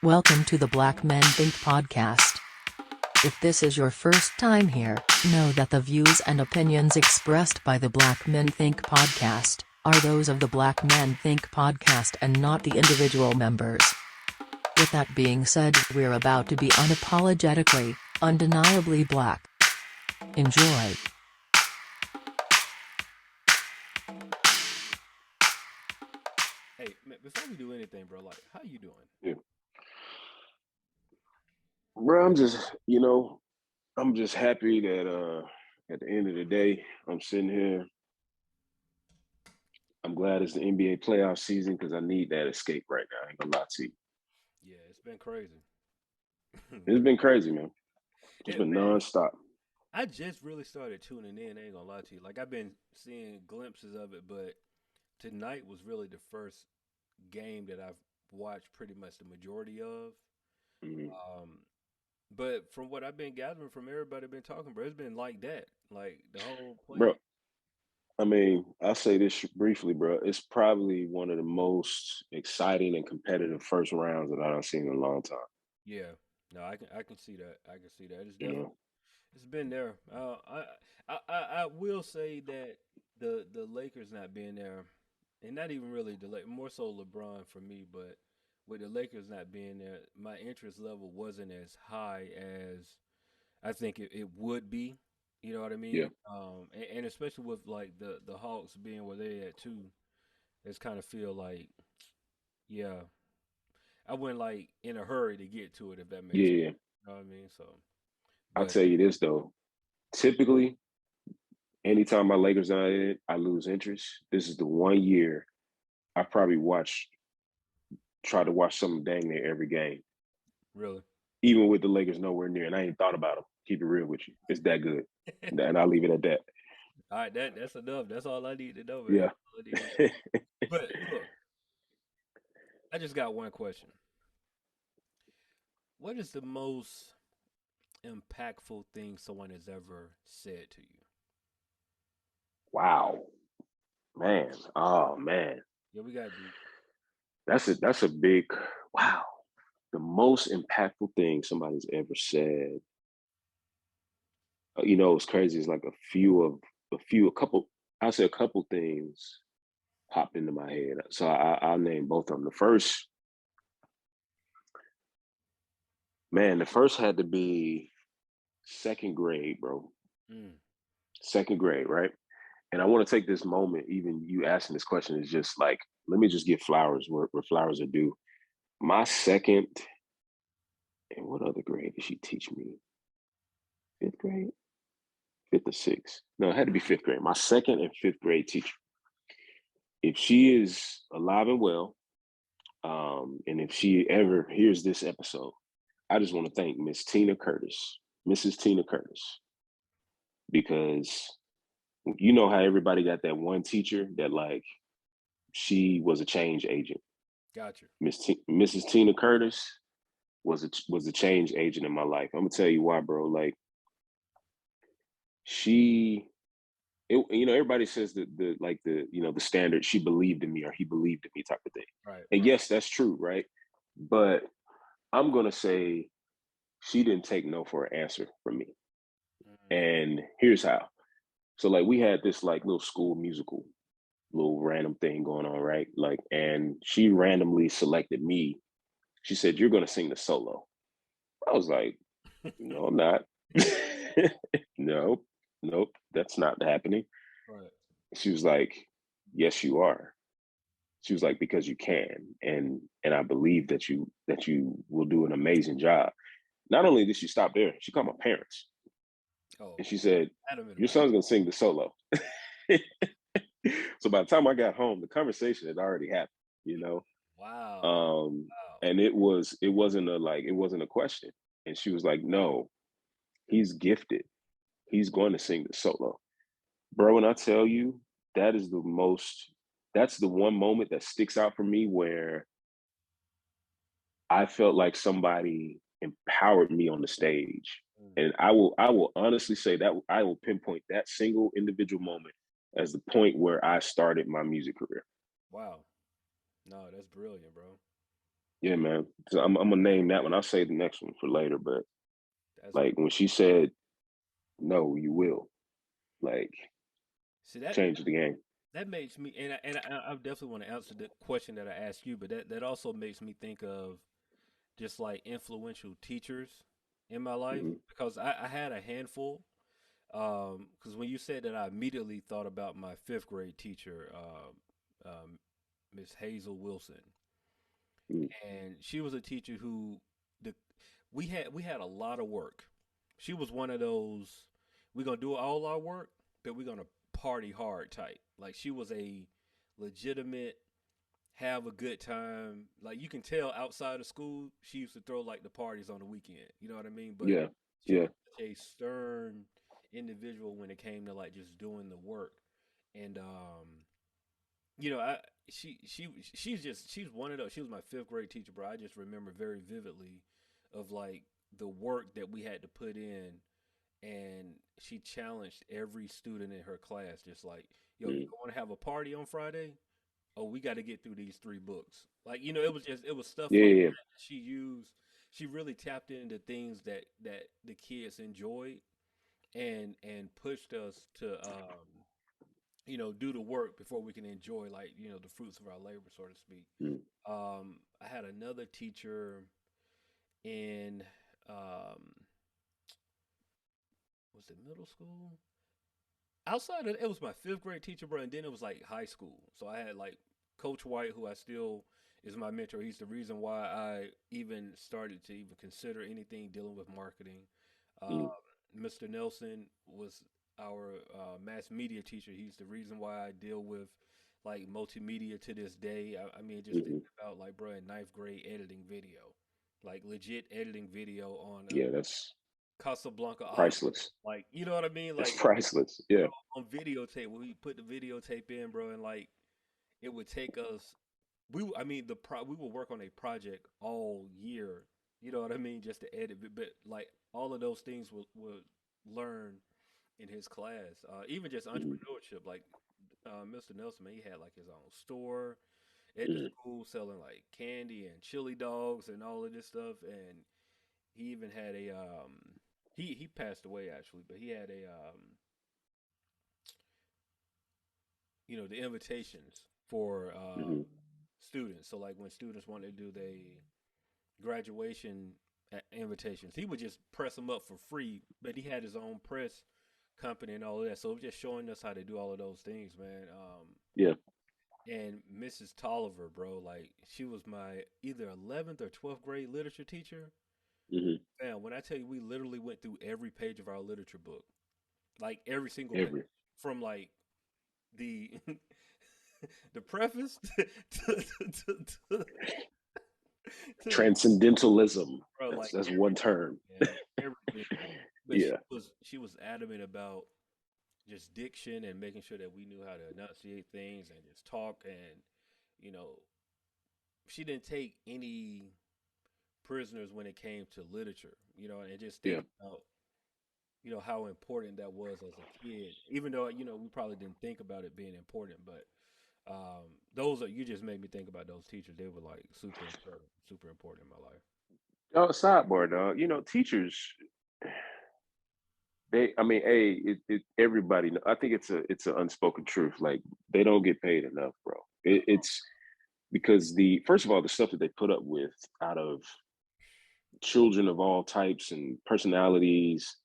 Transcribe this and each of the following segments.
Welcome to the Black Men Think podcast. If this is your first time here, know that the views and opinions expressed by the Black Men Think podcast are those of the Black Men Think podcast and not the individual members. With that being said, we're about to be unapologetically, undeniably black. Enjoy. Hey, man, before we do anything, bro, like, how you doing? Yeah. Bro, I'm just happy that at the end of the day, I'm sitting here. I'm glad it's the NBA playoff season because I need that escape right now. I ain't gonna lie to you. Yeah, it's been crazy. It's been crazy, man. It's been Man, nonstop. I just really started tuning in. I ain't gonna lie to you. Like, I've been seeing glimpses of it, but tonight was really the first game that I've watched pretty much the majority of. Mhm. Um, but from what I've been gathering from everybody been talking, bro, it's been like that. Like the whole Bro, play. I mean, I'll say this briefly, bro. It's probably one of the most exciting and competitive first rounds that I've seen in a long time. Yeah, no, I can see that. I can see that. It's You definitely know? it's been there. I will say that the Lakers not being there, and not even really more so LeBron for me, but with the Lakers not being there, my interest level wasn't as high as I think it would be. You know what I Yeah. mean? And especially with like the Hawks being where they at too, it's kind of feel like yeah, I went like in a hurry to get to it if that makes sense. Yeah. You know what I mean? So, I'll but tell you this though. Typically, anytime my Lakers are in it, I lose interest. This is the one year I probably try to watch something dang near every game, really. even with the Lakers nowhere near. And I ain't thought about them. Keep it real with you. It's that good. And I'll leave it at that. All right, that's enough. That's all I need to know, man. Yeah. That's all I need to know. But look, I just got one question. What is the most impactful thing someone has ever said to you? Wow. Man. Oh man. Yeah, we got deep. That's a big wow. The most impactful thing somebody's ever said. It's crazy. It's like a couple. I say a couple things popped into my head. So I'll name both of them. The first had to be second grade, bro. Mm, Second grade, right? And I want to take this moment, even you asking this question is just like, let me just give flowers where flowers are due. My second, and what other grade did she teach me? Fifth grade? Fifth or sixth? No, it had to be fifth grade. My second and fifth grade teacher. If she is alive and well, and if she ever hears this episode, I just want to thank Mrs. Tina Curtis, because you know how everybody got that one teacher that like she was a change agent. got you. Mrs. Tina Curtis was a change agent in my life. I'm gonna tell you why, bro. Like she, everybody says the standard. She believed in me or he believed in me type of thing. Right. And yes, that's true, right? But I'm gonna say she didn't take no for an answer from me. Mm, And here's how. So like we had this like little school musical, little random thing going on, right? Like, and she randomly selected me. She said, "You're gonna sing the solo." I was like, "No, I'm not." Nope, nope, that's not happening. right. She was like, "Yes, you are." She was like, "Because you can, and I believe that you will do an amazing job." Not only did she stop there, she called my parents Oh, and she said, adamant "Your about it. son's gonna sing the solo." So by the time I got home, the conversation had already happened, you know. Wow. Um, Wow. and it wasn't a question. And she was like, "No, he's gifted. He's going to sing the solo." Bro, and I tell you, that is the most that's the one moment that sticks out for me where I felt like somebody empowered me on the stage. Mm, And I will honestly say that I will pinpoint that single individual moment as the point where I started my music career. wow. No, that's brilliant, bro. Yeah, man. So I'm gonna name that one. I'll say the next one for later. But That's like when she said, "No, you will," like see that change the game. that makes me, I definitely want to answer the question that I asked you, but that also makes me think of just like influential teachers in my life Hmm. because I had a handful. Because when you said that, I immediately thought about my fifth grade teacher, Miss Hazel Wilson, Hmm. and she was a teacher who the we had a lot of work. She was one of those we're gonna do all our work, but we're gonna party hard type. Like she was a legitimate have a good time. Like you can tell outside of school, she used to throw like the parties on the weekend. You know what I mean? But Yeah, she yeah. was such a stern individual when it came to like just doing the work. And I she's one of those. She was my fifth grade teacher, bro. I just remember very vividly of like the work that we had to put in, and she challenged every student in her class, just like, yo, you Mm. want to have a party on Friday? Oh, we got to get through these three books. Like, it was stuff Yeah, like yeah. that she used. She really tapped into things that the kids enjoyed and pushed us to do the work before we can enjoy like, the fruits of our labor, so to speak. Mm. I had another teacher in um was it middle school? Outside of it was my fifth grade teacher, bro, and then it was like high school. So I had like Coach White, who I still is my mentor. He's the reason why I even started to even consider anything dealing with marketing. Uh, Mm. Mr. Nelson was our mass media teacher. He's the reason why I deal with like multimedia to this day. I mean, just Hmm. thinking about like, bro, in ninth grade editing video, like legit editing video on Yeah, that's Casablanca audio. priceless. Like, you know what I mean? That's Like priceless. Yeah. on videotape when we put the videotape in, bro, and like it would take us. I mean, we would work on a project all year. You know what I mean? Just to edit, but like all of those things will learn in his class. Even just Hmm. entrepreneurship, like Mr. Nelson, man, he had like his own store at the Hmm. school selling like candy and chili dogs and all of this stuff, and he even had a he passed away actually, but he had a the invitations for Hmm. students. So like when students wanted to do their graduation invitations, he would just press them up for free. But he had his own press company and all of that. So it was just showing us how to do all of those things, man. Yeah. And Mrs. Tolliver, bro, like she was my either 11th or 12th grade literature teacher. Hmm. Man, when I tell you, we literally went through every page of our literature book, like every single page, Every from like the the preface to, to transcendentalism. bro, That's like that's one everything, term. man, everything. But she Yeah. was she was adamant about just diction and making sure that we knew how to enunciate things and just talk, and you know she didn't take any prisoners when it came to literature, and just Yeah. thinking about how important that was as a kid, even though we probably didn't think about it being important, but those are you just made me think about those teachers. They were like super important in my life. Oh, sidebar, dog. Teachers. I mean, hey, everybody. I think it's an unspoken truth. Like they don't get paid enough, bro. It's because the first of all, the stuff that they put up with out of children of all types and personalities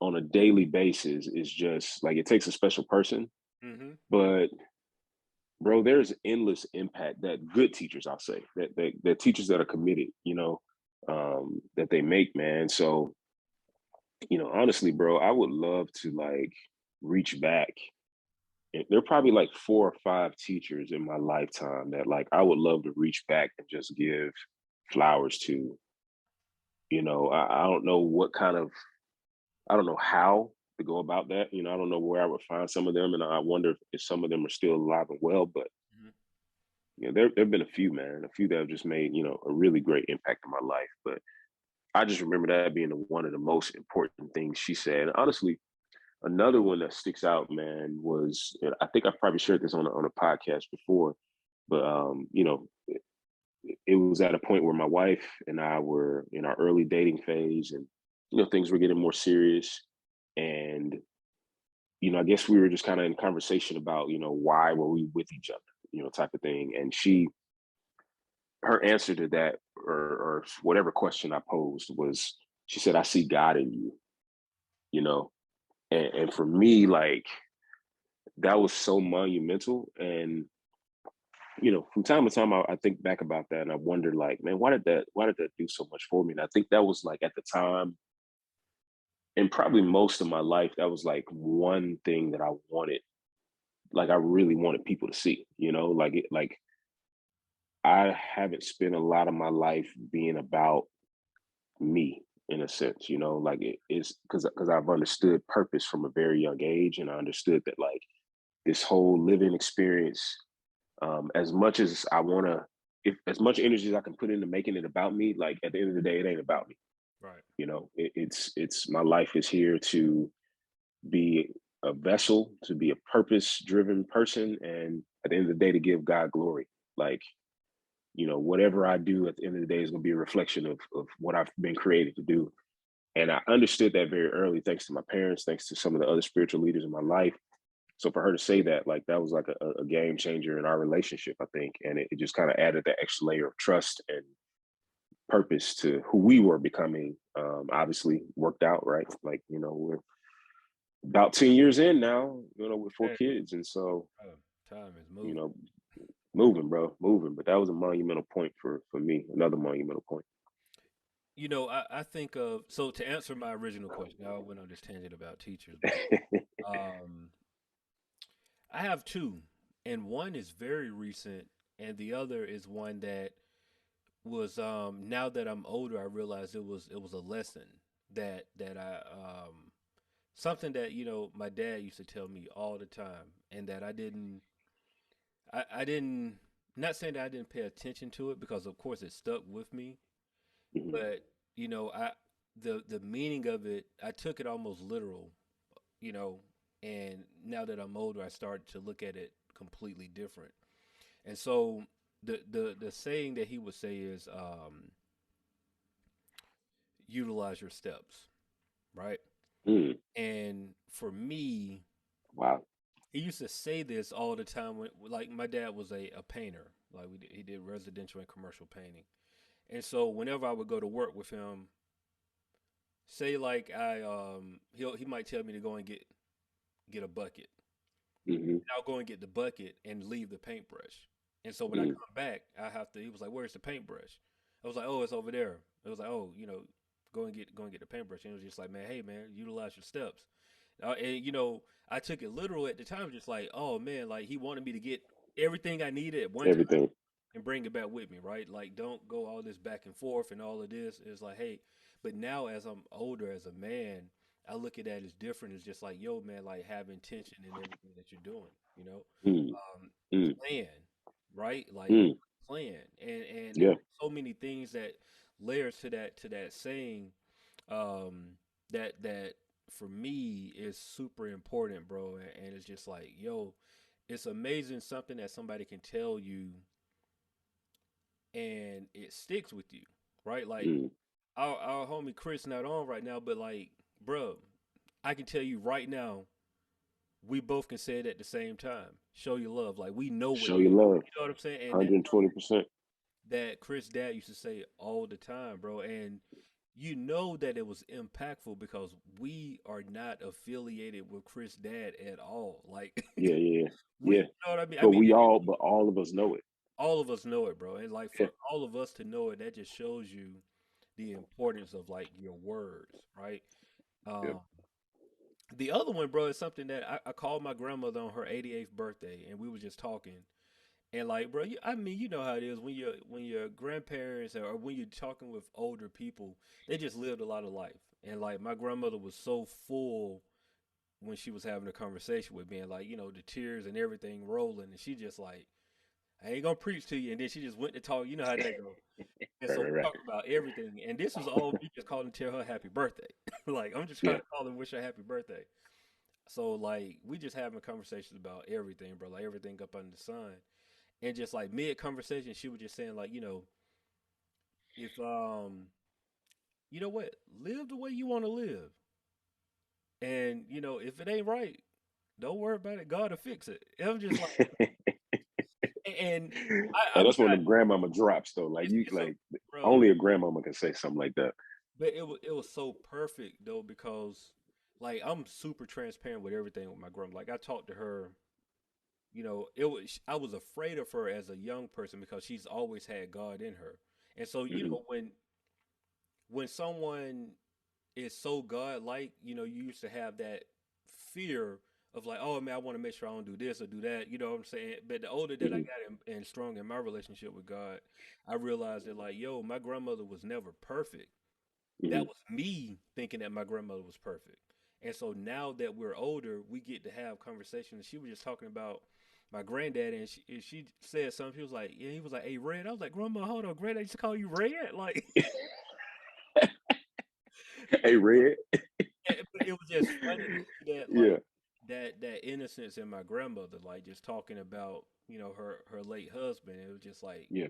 on a daily basis is just like it takes a special person. Mm-hmm. But bro, there's endless impact that good teachers, I'll say, that teachers that are committed, that they make, man. So, honestly, bro, I would love to like reach back. And there are probably like four or five teachers in my lifetime that like I would love to reach back and just give flowers to. I don't know what kind of I don't know how to go about that. I don't know where I would find some of them, and I wonder if some of them are still alive and well. But Mm-hmm. there've been a few, man, a few that have just made a really great impact in my life. But I just remember that being one of the most important things she said. And honestly, another one that sticks out, man, was, and I think I've probably shared this on a podcast before, but it was at a point where my wife and I were in our early dating phase, and things were getting more serious. And I guess we were just kind of in conversation about why were we with each other, type of thing. And her answer to that, or whatever question I posed, was, she said, "I see God in you," you know. And for me, like, that was so monumental. And from time to time, I think back about that, and I wonder, like, man, why did that do so much for me? And I think that was, like, at the time, and probably most of my life, that was like one thing that I wanted, like, I really wanted people to see, like I haven't spent a lot of my life being about me, in a sense, like, it's because I've understood purpose from a very young age, and I understood that, like, this whole living experience, as much as I want to, if as much energy as I can put into making it about me, like, at the end of the day, it ain't about me. Right. It's my life is here to be a vessel, to be a purpose driven person, and at the end of the day, to give God glory. Like, whatever I do at the end of the day is going to be a reflection of what I've been created to do. And I understood that very early, thanks to my parents, thanks to some of the other spiritual leaders in my life. So for her to say that, like, that was like a game changer in our relationship, I think. And it just kind of added that extra layer of trust and purpose to who we were becoming. Obviously worked out, right? Like, we're about 10 years in now, with four Hey, kids. And so, bro, time is you moving. know, moving, bro, moving. But that was a monumental point for me, another monumental point. I think of, so to answer my original question, I went on this tangent about teachers, but um, I have two, and one is very recent, and the other is one that was now that I'm older, I realized it was a lesson that I something that my dad used to tell me all the time, and that I didn't, not saying that I didn't pay attention to it, because of course it stuck with me, Mhm. but I the meaning of it, I took it almost literal, you know, and now that I'm older, I started to look at it completely different. And so the saying that he would say is, utilize your steps, right? Mm, And for me, wow. he used to say this all the time when, like, my dad was a painter, like he did residential and commercial painting. And so whenever I would go to work with him, say like he might tell me to go and get a bucket. Hmm. I'll go and get the bucket and leave the paintbrush. And so when I Mm, come back, he was like, "Where's the paintbrush?" I was like, "Oh, it's over there." It was like, "Oh, go and get the paintbrush." And it was just like, "Man, hey man, utilize your steps." And I took it literal at the time, just like, "Oh man, like he wanted me to get everything I needed at one time everything. and bring it back with me, right? Like, don't go all this back and forth and all of this." It's like, hey, but now as I'm older, as a man, I look at that as different. It's just like, yo, man, like, have intention in everything that you're doing, Mm, um, mm, plan, right? Like, mm, plan, and yeah. so many things that layers to that saying, um, that for me is super important, bro. And it's just like, yo, it's amazing something that somebody can tell you and it sticks with you, right? Like, Mm, our homie Chris not on right now, but like, bro, I can tell you right now, we both can say it at the same time. Show your love, like we know what show your love. you know what I'm saying, and that's something 120%. that Chris dad used to say all the time, bro. And you know that it was impactful because we are not affiliated with Chris dad at all. Like, Yeah, yeah, we, yeah. you know what I mean? I But mean, but all of us know it. all of us know it, bro. And like, Yeah, for all of us to know it, that just shows you the importance of like your words, right? yeah. Um, the other one, bro, is something that I called my grandmother on her 88th birthday, and we were just talking. And like, bro, I mean, you know how it is when your grandparents, or when you're talking with older people, they just lived a lot of life. And like, my grandmother was so full when she was having a conversation with me, and like, the tears and everything rolling, and she just like, I ain't gonna preach to you, and then she just went to talk. You know how that goes. And Right, so right, we right. talked about everything, and this was all me just calling to tell her happy birthday. Like, I'm just trying Yeah. to call and wish her happy birthday. So like, we just having conversations about everything, bro, like everything up under the sun. and just like mid conversation, she was just saying like, if you know what, live the way you want to live, and if it ain't right, don't worry about it. God will fix it. And I'm just like, and And I'm that's one not. of them grandmama drops though. Like you It's a like bro, only a grandmama can say something like that. but it was so perfect though because like I'm super transparent with everything with my grandma. Like I talked to her. It was I was afraid of her as a young person because she's always had God in her. And so, Hmm. when someone is so God-like, you used to have that fear of like, oh man, I want to make sure I don't do this or do that. You know what I'm saying? But the older that I Hmm. got and strong in my relationship with God, I realized that like, yo, my grandmother was never perfect. That Hmm. was me thinking that my grandmother was perfect. And so now that we're older, we get to have conversations. She was just talking about my granddad, and she said something. She was like, "Yeah," he was like, "Hey, Red." I was like, "Grandma, hold on, Granddad used to call you Red." Like, Hey, Red. but it was just funny to see that, Yeah. like, that innocence in my grandmother, like, just talking about her late husband. It was just like Yeah.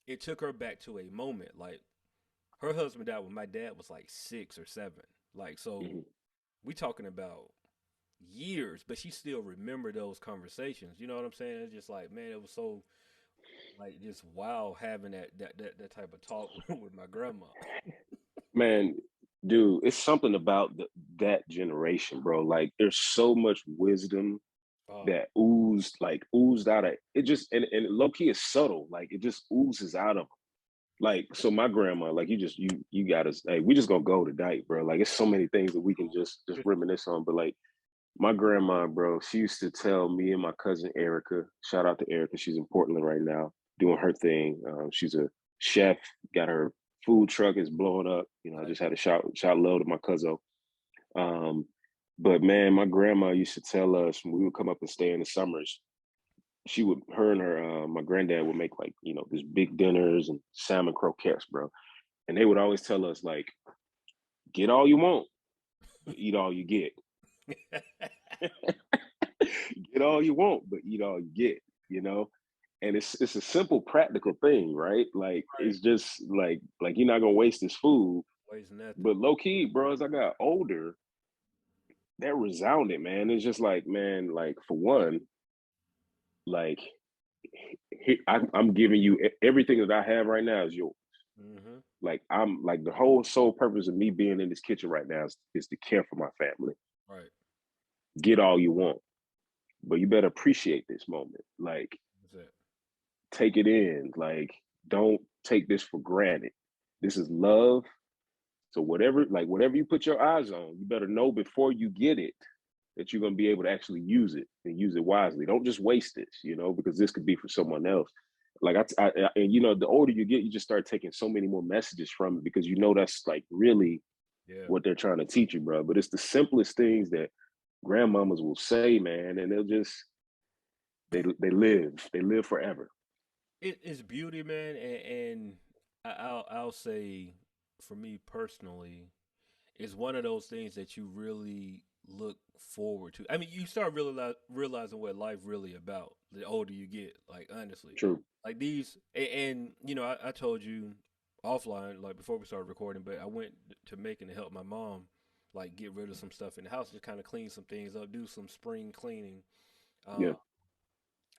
it took her back to a moment. Like her husband died when my dad was like 6 or 7. Like so, Hmm. we talking about years, but she still remembered those conversations. You know what I'm saying? It's just like, man, it was so like just wow having that type of talk with my grandma. Man, dude, it's something about that generation, bro. Like, there's so much wisdom Oh, that oozed out of it. Just and low key is subtle. Like, it just oozes out of them. Like, so my grandma, like, you got us. Hey, we just gonna go tonight, bro. Like, it's so many things that we can just reminisce on. But like, my grandma, bro, she used to tell me and my cousin Erica. Shout out to Erica. She's in Portland right now, doing her thing. She's a chef. Got her food truck is blowing up. I nice. just had a shout love to my cousin. Um, but man, my grandma used to tell us when we would come up and stay in the summers. She would, her and her, my granddad would make like these big dinners and salmon croquettes, bro. And they would always tell us like, get all you want, but eat all you get. Get all you want, but eat all you get. You know, and it's a simple, practical thing, right? Like Right. it's just like you're not gonna waste this food. Waste nothing. But low key, bro, as I got older, that resounded, man. It's just like, man, like for one, like I'm giving you everything that I have right now is yours. Hmm. Like I'm like the whole sole purpose of me being in this kitchen right now is to care for my family. Right. Get all you want, but you better appreciate this moment. Like That's it. take it in. Like don't take this for granted. This is love. So whatever you put your eyes on, you better know before you get it that you're gonna be able to actually use it and use it wisely. Don't just waste this, because this could be for someone else. Like and the older you get, you just start taking so many more messages from it because that's like really Yeah. what they're trying to teach you, bro. But it's the simplest things that grandmamas will say, man, and they live forever. It's beauty, man, and I'll say for me personally, it's one of those things that you really look forward to. I mean, you start realizing what life really about the older you get. Like honestly, True. like these, and I told you offline, like before we started recording, but I went to Macon to help my mom, like get rid of some stuff in the house, just kind of clean some things up, do some spring cleaning, Yeah. uh,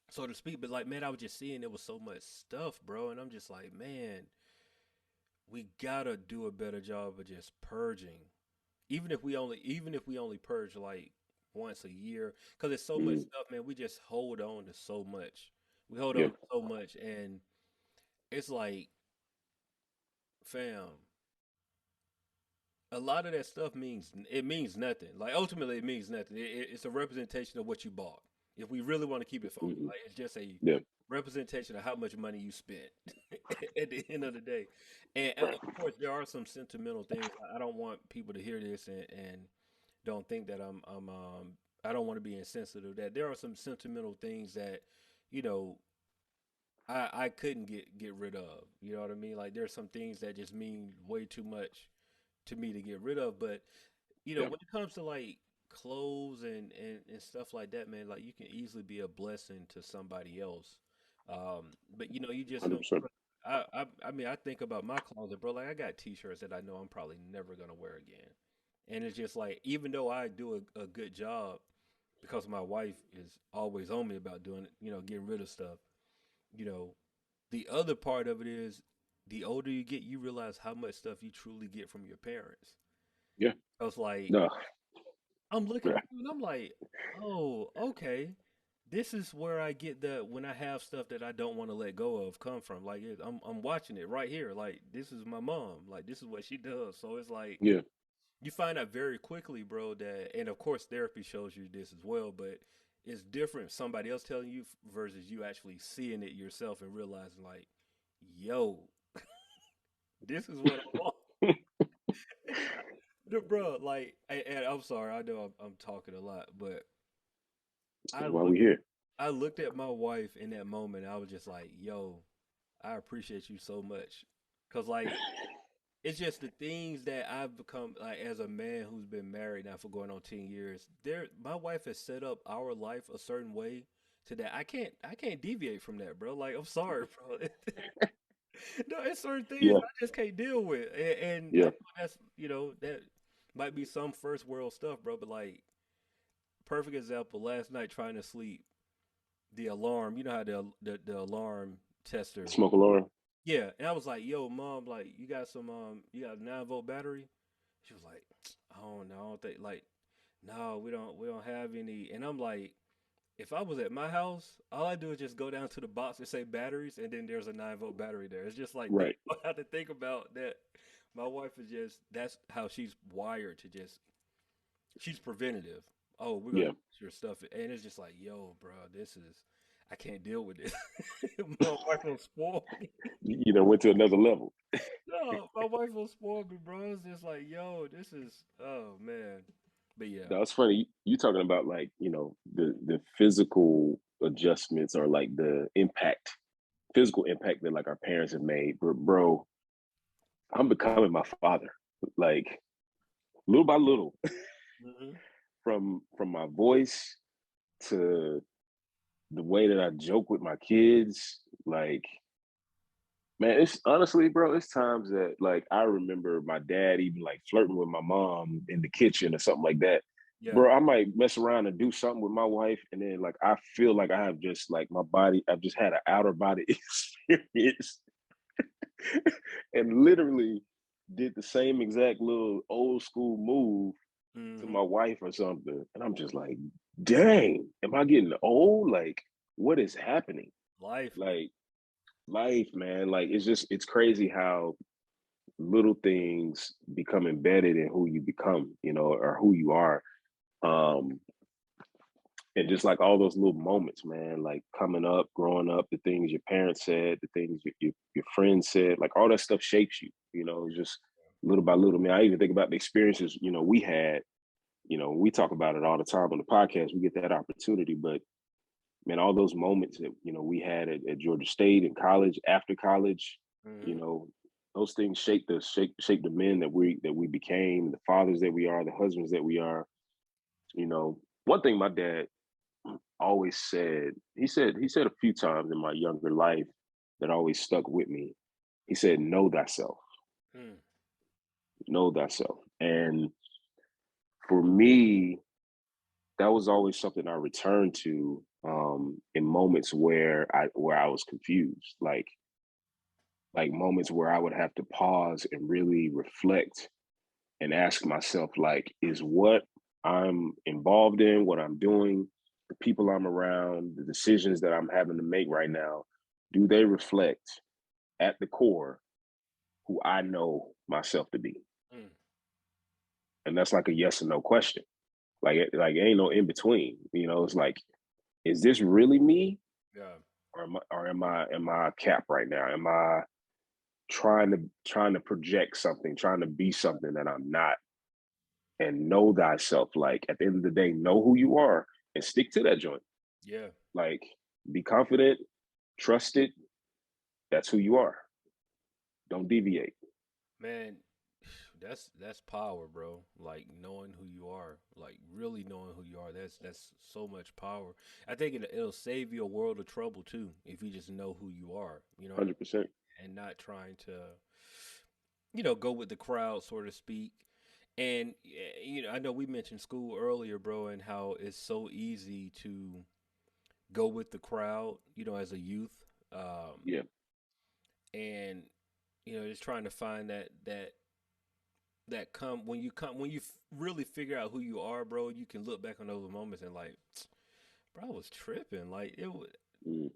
so to speak. But like, man, I was just seeing there was so much stuff, bro, and I'm just like, man, we gotta do a better job of just purging even if we only purge like once a year, because there's so much Hmm. stuff, man. We just hold on to so much. We hold Yeah. on to so much, and it's like, fam, a lot of that stuff means nothing. Like ultimately, it means nothing. It's a representation of what you bought. If we really want to keep it funky, Hmm. like it's just a Yeah. representation of how much money you spent at the end of the day. And Right. of course, there are some sentimental things. I don't want people to hear this and don't think that I don't want to be insensitive. That there are some sentimental things that you know I couldn't get rid of. You know what I mean? Like there's some things that just mean way too much to me to get rid of. But Yeah. when it comes to like clothes and stuff like that, man, like you can easily be a blessing to somebody else But you just don't. 100%. I mean, I think about my closet, bro. Like I got T-shirts that I know I'm probably never gonna wear again, and it's just like even though I do a good job because my wife is always on me about doing it, getting rid of stuff. You know, the other part of it is the older you get, you realize how much stuff you truly get from your parents. Yeah. I was like, No. I'm looking Yeah. at you and I'm like, oh, okay. This is where I get the when I have stuff that I don't want to let go of come from. Like I'm watching it right here. Like this is my mom. Like this is what she does. So it's like Yeah. you find out very quickly, bro, that and of course therapy shows you this as well, but it's different somebody else telling you versus you actually seeing it yourself and realizing like, yo, this is what I want. Bro, like, and I'm sorry, I know I'm talking a lot, but I That's why look we here. I looked at my wife in that moment. I was just like, "Yo, I appreciate you so much," cause like it's just the things that I've become like as a man who's been married now for going on 10 years. My wife has set up our life a certain way to that I can't deviate from that, bro. Like I'm sorry, bro. No, it's certain things Yeah. I just can't deal with, and I Yeah. know that might be some first world stuff, bro. But like perfect example, last night trying to sleep the alarm. You know how the alarm tester. Smoke alarm. Yeah, and I was like, "Yo, mom, like you got a 9 volt battery?" She was like, "Oh no, I don't think like, no, we don't have any." And I'm like, if I was at my house, all I do is just go down to the box and say batteries, and then there's a 9 volt battery there. It's just like Right. I have to think about that. My wife is just that's how she's wired to just she's preventative. Oh, we're gonna Yeah. use your stuff, and it's just like, yo, bro, this is I can't deal with this. My wife will spoil me. You know, went to another level. No, my wife will spoil me, bro. It's just like, yo, this is oh man. But yeah, Now it's funny. You talking about like, the physical adjustments or like the physical impact that like our parents have made. But bro, I'm becoming my father. Like little by little. hmm From my voice to the way that I joke with my kids, like man, it's honestly, bro, it's times that like I remember my dad even like flirting with my mom in the kitchen or something like that. yeah, Bro, I might mess around and do something with my wife, and then like I feel like I have just like my body, I've just had an outer body experience and literally did the same exact little old school move to hmm my wife or something. And I'm just like, dang, am I getting old? Like, what is happening? life, man. Like, life, man. Like, it's crazy how little things become embedded in who you become, or who you are. Um, and just like all those little moments, man, like coming up, growing up, the things your parents said, the things your friends said, like all that stuff shapes you, just little by little. Man, I even think about the experiences, we had, we talk about it all the time on the podcast. We get that opportunity, but man, all those moments that, we had at Georgia State in college, after college, you hmm know, those things shape the men that we became, the fathers that we are, the husbands that we are. One thing my dad always said, he said a few times in my younger life that always stuck with me. He said, know thyself, Mm. know thyself. And for me, that was always something I returned to in moments where I was confused, like moments where I would have to pause and really reflect and ask myself, like, is what I'm involved in, what I'm doing, the people I'm around, the decisions that I'm having to make right now, do they reflect at the core who I know myself to be? Mm. And that's like a yes or no question. Like ain't no in between. It's like, is this really me, Yeah, or am I a cap right now? Am I trying to project something, trying to be something that I'm not? And know thyself. Like at the end of the day, know who you are and stick to that joint. yeah, Like be confident, trust it. That's who you are. Don't deviate. man. That's power, bro. Like knowing who you are, like really knowing who you are. That's so much power. I think it'll save you a world of trouble too if you just know who you are. You know what I mean? 100%. And not trying to, go with the crowd, so to speak. And I know we mentioned school earlier, bro, and how it's so easy to go with the crowd. As a youth, Yeah. and just trying to find that come when you really figure out who you are, bro. You can look back on those moments and like, bro, I was tripping. Like Mm,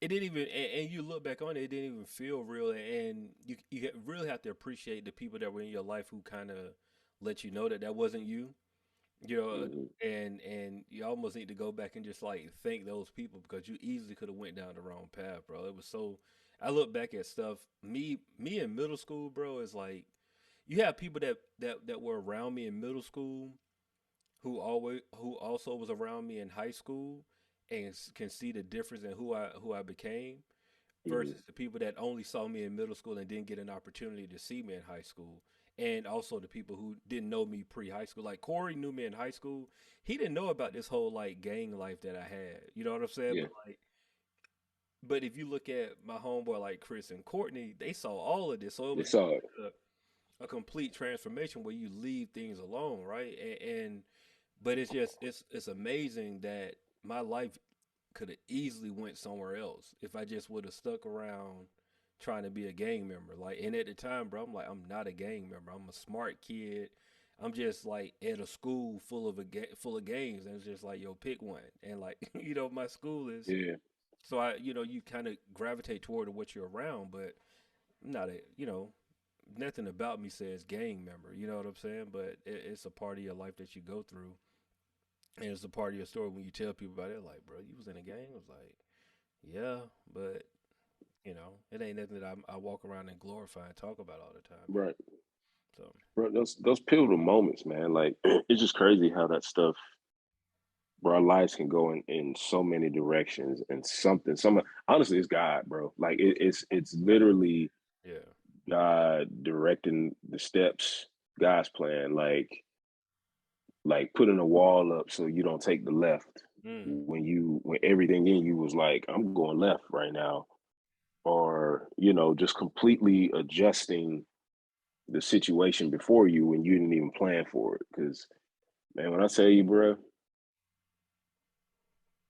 it didn't even, and you look back on it, it didn't even feel real. And you really have to appreciate the people that were in your life who kind of let you know that that wasn't you. you know mhm. and you almost need to go back and just like thank those people because you easily could have went down the wrong path, bro. It was so I look back at stuff, me in middle school, bro. Is like you have people that were around me in middle school who also was around me in high school and can see the difference in who I became Mhm. versus the people that only saw me in middle school and didn't get an opportunity to see me in high school. And also the people who didn't know me pre high school. Like Corey knew me in high school. He didn't know about this whole like gang life that I had. You know what I'm saying? Yeah. But if you look at my homeboy like Chris and Courtney, they saw all of this. So it was It's all. a complete transformation where you leave things alone, right? And but it's just it's amazing that my life could have easily went somewhere else if I just would have stuck around trying to be a gang member. Like, and at the time, bro, I'm like, I'm not a gang member. I'm a smart kid. I'm just like at a school full of gangs, and it's just like, yo, pick one. And like, my school is Yeah. so you kind of gravitate toward what you're around, but I'm not nothing about me says gang member. You know what I'm saying? But it's a part of your life that you go through, and it's a part of your story when you tell people about it. Like, bro, you was in a gang. I was like, yeah, but it ain't nothing that I walk around and glorify and talk about all the time. Right. So Bro, those pivotal moments, man. Like it's just crazy how that stuff, bro. Our lives can go in so many directions, and some honestly, it's God, bro. Like it's literally yeah, God directing the steps, God's plan. Like putting a wall up so you don't take the left mm, when everything in you was like, I'm going left right now, or just completely adjusting the situation before you when you didn't even plan for it. Because man, when I tell you, bro,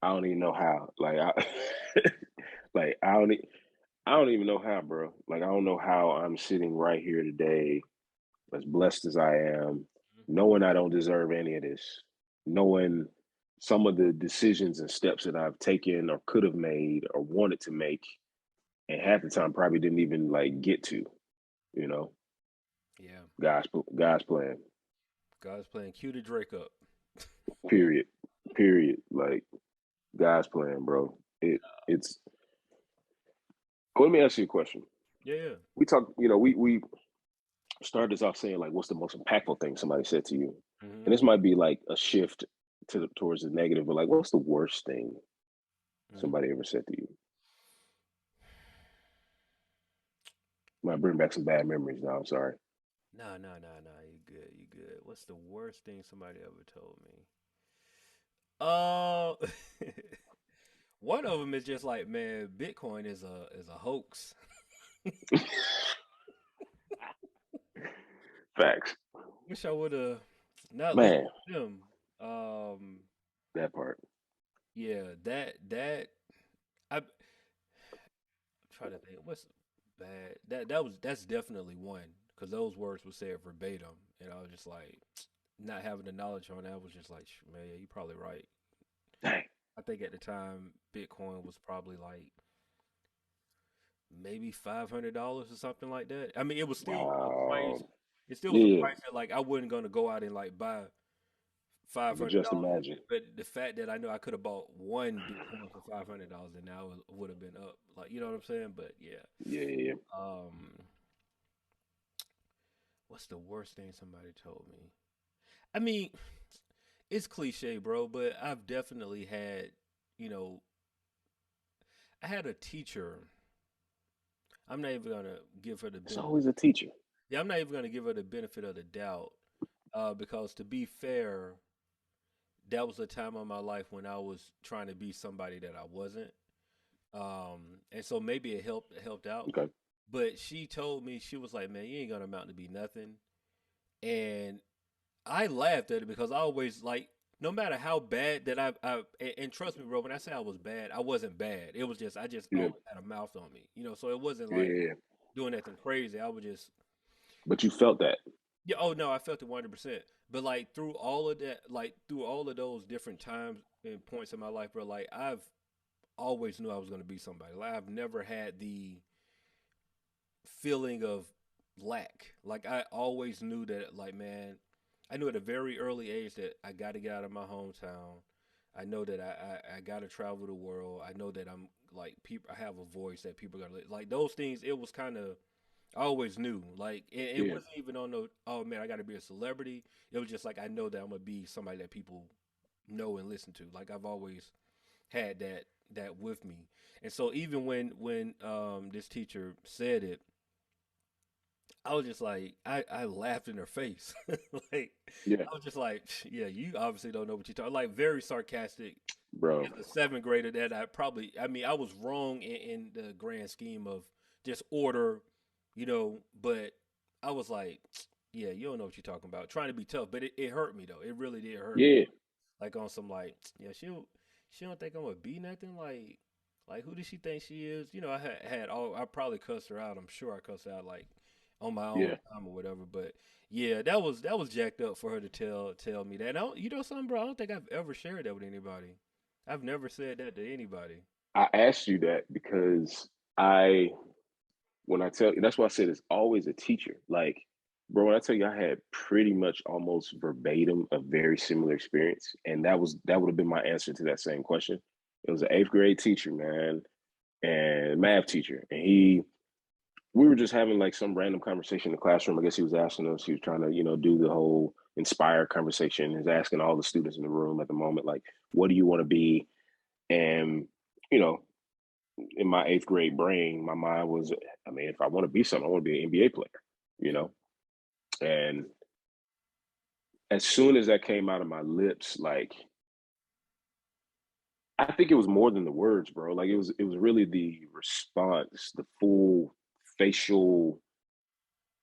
I don't even know how. Like like I don't even know how, bro. Like I don't know how I'm sitting right here today, as blessed as I am, knowing I don't deserve any of this, knowing some of the decisions and steps that I've taken or could have made or wanted to make, and half the time probably didn't even like get to. You know, yeah. God's plan. God's playing cue to Drake up. Period. Period. Like God's plan, bro. It's. Let me ask you a question. Yeah, yeah. We talk. We started this off saying like, what's the most impactful thing somebody said to you? Mm-hmm. And this might be like a shift towards the negative, but like, what's the worst thing Mm. somebody ever said to you? Might bring back some bad memories now. I'm sorry. Nah, nah, nah, nah. You good? You good? What's the worst thing somebody ever told me? Uh, one of them is just like, man, Bitcoin is a hoax. Facts. Wish I would have not listened Man, to them. Um, that part. yeah, that I'm trying to think. What's bad? That's definitely one because those words were said verbatim, and I was just like, not having the knowledge on that was just like, man, yeah, you're probably right. Dang. I think at the time Bitcoin was probably like maybe $500 or something like that. I mean, it was still a price. Wow. It still was a Yeah. price that like I wasn't gonna go out and like buy five But hundred just dollars. imagine. But the fact that I know I could have bought one Bitcoin for $500 and now it would have been up. Like you know what I'm saying? But yeah. Yeah, yeah, yeah. Um, what's the worst thing somebody told me? I mean, it's cliche, bro, but I've definitely had, you know, I had a teacher. I'm not even gonna give her the It's benefit. always a teacher. Yeah, I'm not even gonna give her the benefit of the doubt, because to be fair, that was a time of my life when I was trying to be somebody that I wasn't. And so maybe it helped out. Okay. But she told me, she was like, "Man, you ain't gonna amount to be nothing." And I laughed at it because I always like, no matter how bad that and trust me, bro, when I say I was bad, I wasn't bad. It was just I just Yeah. always had a mouth on me, so it wasn't Yeah. like Yeah. doing nothing crazy. I was just, But you felt that. yeah. Oh no, I felt it 100%. But like through all of that, like through all of those different times and points in my life, bro, like I've always knew I was gonna be somebody. Like I've never had the feeling of lack. Like I always knew that, like, man, I knew at a very early age that I got to get out of my hometown. I know that I got to travel the world. I know that I'm like people. I have a voice that people are gonna like those things. It was kind of, I always knew. Like it Yeah. wasn't even on the, oh man, I got to be a celebrity. It was just like I know that I'm gonna be somebody that people know and listen to. Like I've always had that with me. And so even when this teacher said it, I was just like, I laughed in her face. Like, Yeah. I was just like, yeah, you obviously don't know what you're talking. Like, very sarcastic. Bro. As a seventh grader, that I mean, I was wrong in the grand scheme of just order, but I was like, yeah, you don't know what you're talking about. Trying to be tough, but it hurt me though. It really did hurt me. Yeah. Like on some like, yeah, she don't think I'm gonna be nothing. Like who does she think she is? I had all. I probably cussed her out. I'm sure I cussed her out like on my own Yeah. time or whatever. But yeah, that was jacked up for her to tell me that. And you know something, bro? I don't think I've ever shared that with anybody. I've never said that to anybody. I asked you that because I when I tell you, that's why I said it's always a teacher. Like, bro, when I tell you I had pretty much almost verbatim a very similar experience, and that would have been my answer to that same question. It was an eighth grade teacher, man, and math teacher, and we were just having like some random conversation in the classroom. I guess he was asking us, he was trying to, do the whole inspire conversation. He's asking all the students in the room at the moment, like, what do you want to be? And, you know, in my eighth grade brain, my mind was, I mean, if I want to be something, I want to be an NBA player, you know? And as soon as that came out of my lips, like, I think it was more than the words, bro. Like it was really the response, the full facial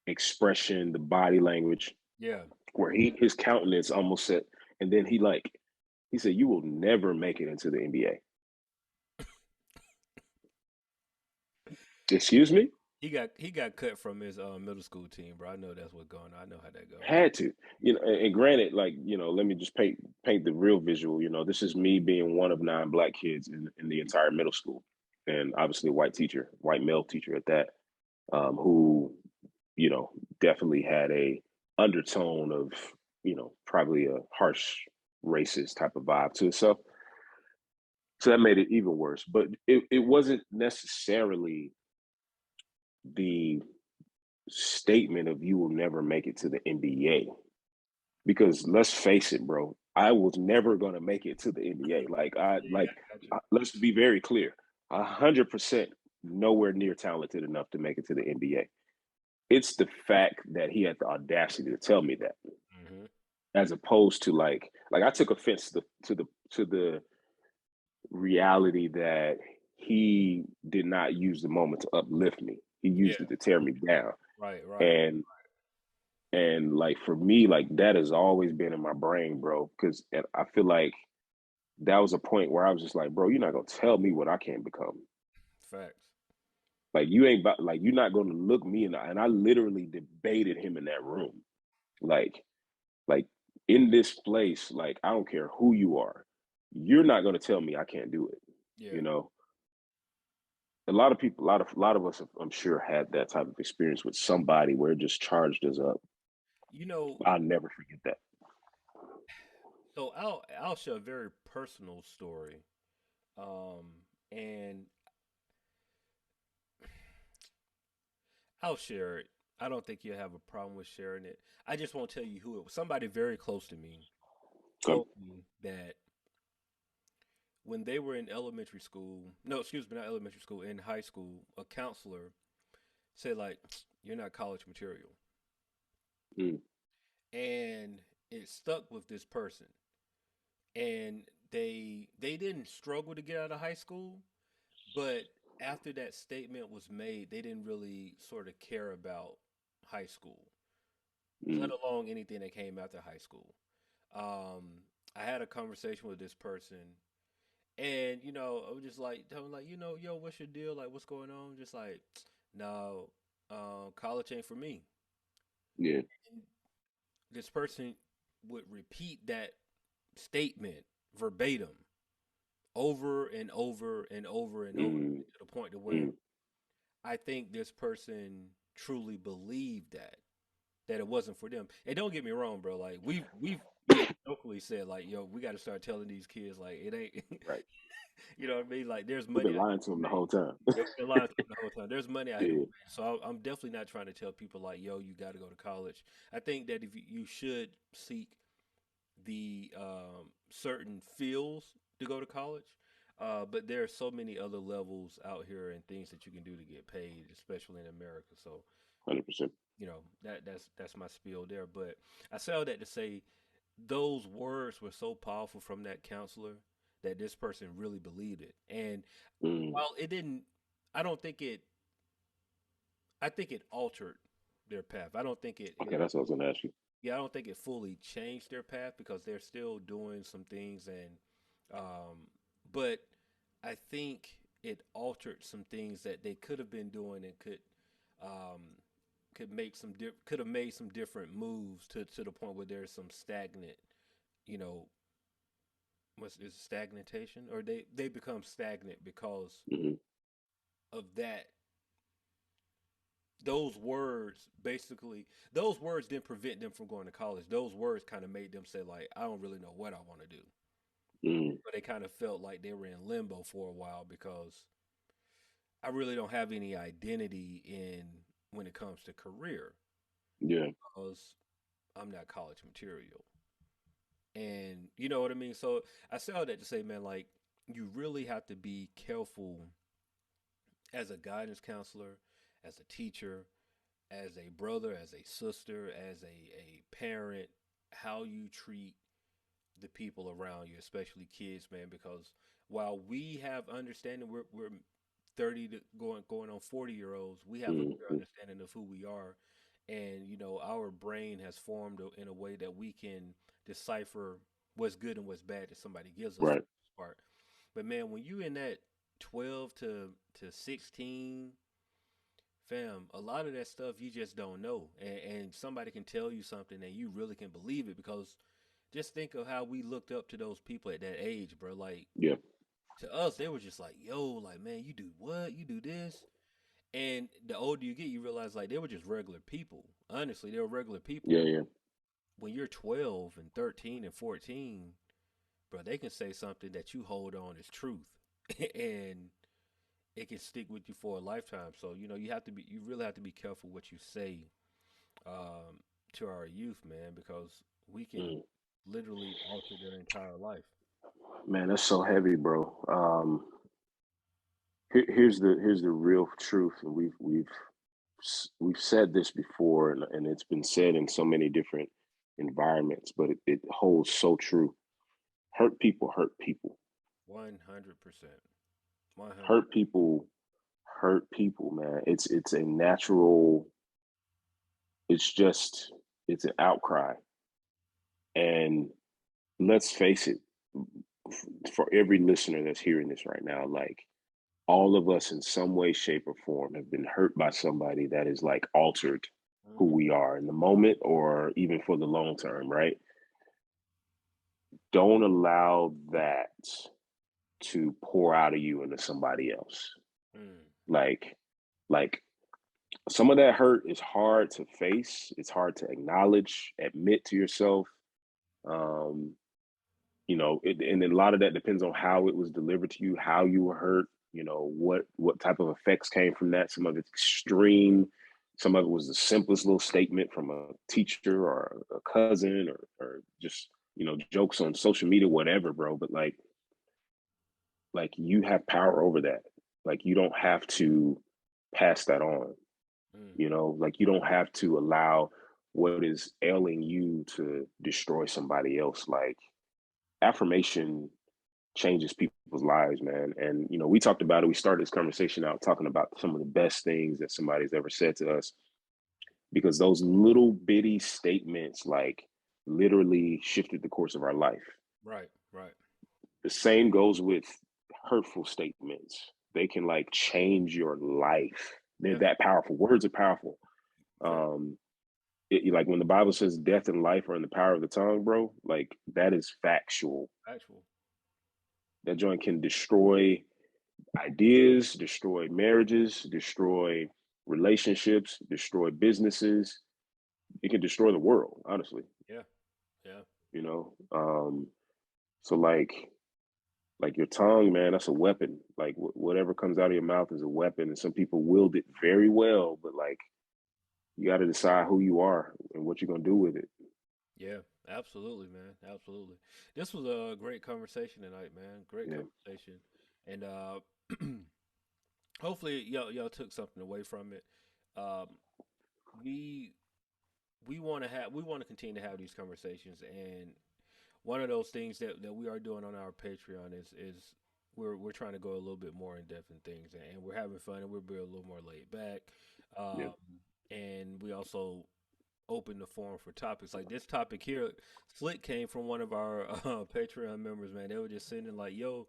expression, the body language, Yeah, where his countenance almost said, and then he said, "You will never make it into the NBA." Excuse me? he got cut from his middle school team, bro. I know that's what's going on. I know how that goes. Had to, and granted, like, let me just paint the real visual. This is me being one of nine black kids in the entire middle school, and obviously a white male teacher at that, who, you know, definitely had a undertone of, probably a harsh racist type of vibe to itself. So that made it even worse. But it wasn't necessarily the statement of you will never make it to the NBA. Because let's face it, bro, I was never gonna make it to the NBA. Like Yeah, I got you. let's be very clear. 100% nowhere near talented enough to make it to the NBA. It's the fact that he had the audacity to tell me that, Hmm. as opposed to like I took offense to the reality that he did not use the moment to uplift me. He Yeah, used it to tear me down. right, right. And like for me, like that has always been in my brain, bro. Because I feel like that was a point where I was just like, bro, you're not gonna tell me what I can't become. Facts. Like you ain't about, like you're not gonna look me in the eye. And I literally debated him in that room. Like like in this place, like I don't care who you are, you're not gonna tell me I can't do it. Yeah. You know, a lot of people, a lot of us, I'm sure, had that type of experience with somebody where it just charged us up. You know, I'll never forget that. so I'll share a very personal story. Um, and I'll share it. I don't think you'll have a problem with sharing it. I just won't tell you who it was. Somebody very close to me Okay. told me that when they were in elementary school, no, excuse me, not elementary school, in high school, a counselor said like, "You're not college material." Mm, and it stuck with this person. And they didn't struggle to get out of high school, but after that statement was made, they didn't really sort of care about high school, let mm, alone anything that came after high school. Um, I had a conversation with this person, and I was just like, tell him like, yo, what's your deal? Like, what's going on? Just like, no, college ain't for me. yeah. And this person would repeat that statement verbatim over and over and over and over Mm, again to the point to where mm, I think this person truly believed that it wasn't for them. And don't get me wrong, bro. Like we've even locally said like, yo, we got to start telling these kids like it ain't. right. You know what I mean? Like there's We've money been out lying to here them to the be made. whole time. Yeah, we've been lying to them the whole time. There's money out here to be Yeah. made. So I'm definitely not trying to tell people like, yo, you got to go to college. I think that if you should seek the certain fields to go to college. But there are so many other levels out here and things that you can do to get paid, especially in America. So 100%. that's my spiel there. But I say all that to say those words were so powerful from that counselor that this person really believed it. And Mm. while it didn't, I don't think it. I think it altered their path. I don't think Okay, it that's what I was gonna ask you. yeah, I don't think it fully changed their path because they're still doing some things um but I think it altered some things that they could have been doing and um could have made some different moves to the point where there's some stagnant, you know, what's is stagnation or they become stagnant because Hmm. of that those words basically those words didn't prevent them from going to college. Those words kind of made them say like I don't really know what I want to do. Mm. But they kind of felt like they were in limbo for a while because I really don't have any identity in when it comes to career Yeah. because I'm not college material. And you know what I mean? So I say all that to say, man, like you really have to be careful as a guidance counselor, as a teacher, as a brother, as a sister, as a parent, how you treat the people around you, especially kids, man, because while we have understanding, we're 30 to going on 40-year-olds, we have a clear Hmm. understanding of who we are. And, our brain has formed in a way that we can decipher what's good and what's bad that somebody gives us for Right. the most part. But man, when you in that 12 to 16, fam, a lot of that stuff you just don't know. And somebody can tell you something and you really can believe it because just think of how we looked up to those people at that age, bro. Like Yeah. to us, they were just like, "Yo, like man, you do what? You do this?" And the older you get, you realize like they were just regular people. Honestly, they were regular Yeah. people. Yeah. When you're 12 and 13 and 14, bro, they can say something that you hold on as truth, and it can stick with you for a lifetime. So you really have to be careful what you say um, to our youth, man, because we can Mm. literally alter their entire life. Man, that's so heavy, bro. Here's the real truth, and we've said this before, and it's been said in so many different environments, but it holds so true. Hurt people hurt people. 100%. 100. Hurt people hurt people, man. It's a natural. It's just it's an outcry, and let's face it, for every listener that's hearing this right now, like all of us in some way, shape, or form have been hurt by somebody that is like altered who Mm-hmm. we are in the moment or even for the long term, right? Don't allow that to pour out of you into somebody else. Mm. Like, like some of that hurt is hard to face. It's hard to acknowledge, admit to yourself. Um, and a lot of that depends on how it was delivered to you, how you were hurt, what type of effects came from that. Some of it's extreme, some of it was the simplest little statement from a teacher or a cousin or just jokes on social media, whatever, bro. But like you have power over that. Like you don't have to pass that on. Mm. Like you don't have to allow what is ailing you to destroy somebody else. Like affirmation changes people's lives, man. And we talked about it. We started this conversation out talking about some of the best things that somebody's ever said to us, because those little bitty statements, like, literally shifted the course of our life. Right, right. The same goes with hurtful statements. They can like change your life. They're Yeah, that powerful. Words are powerful. very Um, like when the Bible says death and life are in the power of the tongue, bro, like that is factual. actual. That joint can destroy ideas, destroy marriages, destroy relationships, destroy businesses. It can destroy the world, honestly. Yeah, yeah, You know, so like your tongue, man, that's a weapon. Like whatever comes out of your mouth is a weapon, and some people wield it very well. But like, you got to decide who you are and what you're gonna do with it. yeah. Absolutely, man. Absolutely. This was a great conversation tonight, man. Great Yeah, conversation, and hopefully y'all took something away from it. Um, we we want to continue to have these conversations, and one of those things that we are doing on our Patreon is we're trying to go a little bit more in depth in things, and we're having fun, and we're being a little more laid back, yeah, um, and we also open the forum for topics like this topic here. Slick came from one of our Patreon members, man. They were just sending like, "Yo,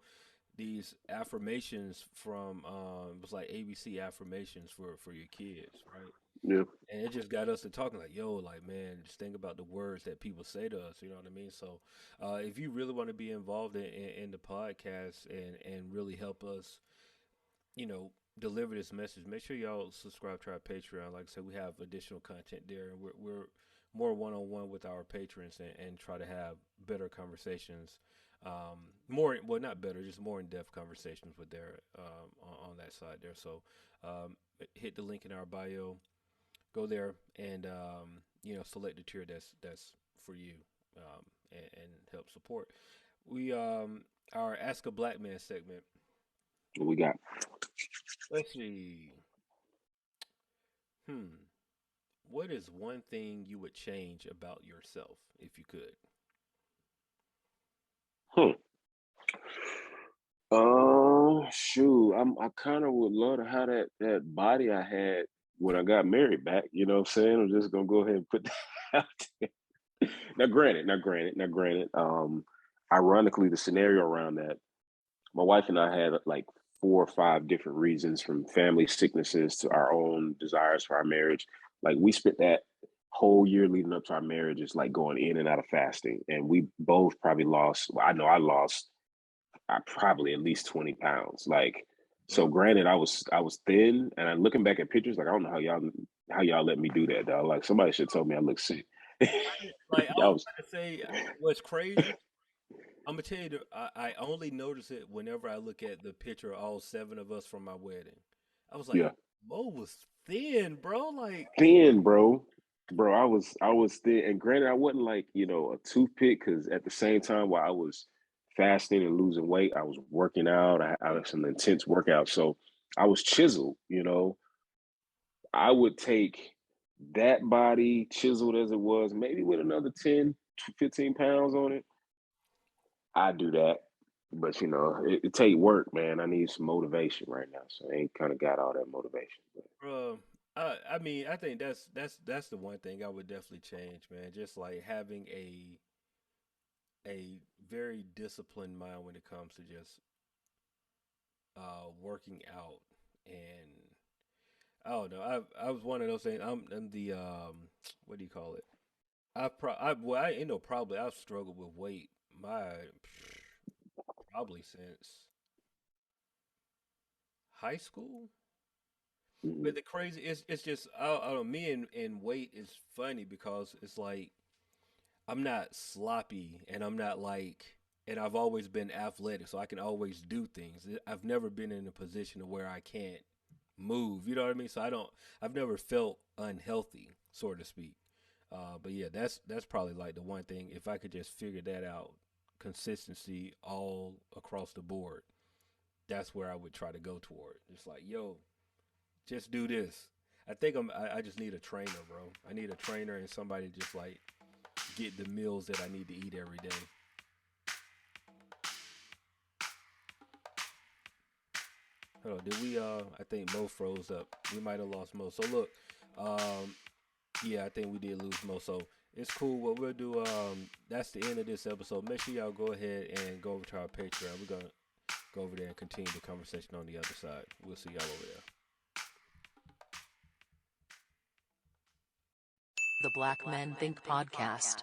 these affirmations from it was like ABC affirmations for your kids, right?" yeah, And it just got us to talking like, yo, like, man, just think about the words that people say to us. You know what I mean? So, if you really want to be involved in the podcast and really help us, you know, deliver this message, make sure y'all subscribe to our Patreon. Like I said, we have additional content there, and we're more one on one with our patrons and try to have better conversations. More, well, not better, just more in depth conversations with their on that side there. So, hit the link in our bio, go there and select the tier that's for you, and help support. We our Ask a Black Man segment. what we got? Let's see. Hmm. What is one thing you would change about yourself if you could? Hmm. Shoot, I kind of would love to have that body I had when I got married back. You know what I'm saying? I'm just gonna go ahead and put that out there. Now granted. Ironically, the scenario around that, my wife and I had like 4 or 5 different reasons, from family sicknesses to our own desires for our marriage. Like we spent that whole year leading up to our marriage just like going in and out of fasting, and we both probably lost. Well, I know I lost. I probably at least 20 pounds. Like, so Bro, granted, I was thin, and I'm looking back at pictures, like I don't know how y'all let me do that, dog. Like somebody should tell me I look sick. like I I was was, about to say, what's crazy. I'm gonna tell you, I only notice it whenever I look at the picture of all 7 of us from my wedding. I was like, yeah, Mo was thin, bro. Like, thin, bro. Bro, I was thin, and granted, I wasn't like a toothpick, because at the same time while I was fasting and losing weight, I was working out. I had some intense workouts, so I was chiseled. I would take that body, chiseled as it was, maybe with another 10, 15 pounds on it. I do that. But it take work, man. I need some motivation right now. So I ain't kind of got all that motivation. But bro, I mean, I think that's the one thing I would definitely change, man. Just like having a very disciplined mind when it comes to just working out. And I don't know. I was one of those things. I'm the what do you call it? I you know probably I've struggled with weight my probably since high school. mm-mm. But the crazy it's just I don't know, me and weight is funny because it's like I'm not sloppy and I'm not like, and I've always been athletic, so I can always do things. I've never been in a position to where I can't move. You know what I mean? So I've never felt unhealthy, so to speak. But yeah, that's probably like the one thing. If I could just figure that out, consistency all across the board, that's where I would try to go toward. It's like, yo, just do this. I think I just need a trainer, bro. I need a trainer and somebody to just like get the meals that I need to eat every day. Hold on, did we? I think Mo froze up. We might have lost Mo. So look, um, yeah, I think we did lose Mo. So it's cool. What we'll do, that's the end of this episode. Make sure y'all go ahead and go over to our Patreon. We're gonna go over there and continue the conversation on the other side. We'll see y'all over there. The Black Men Think Podcast.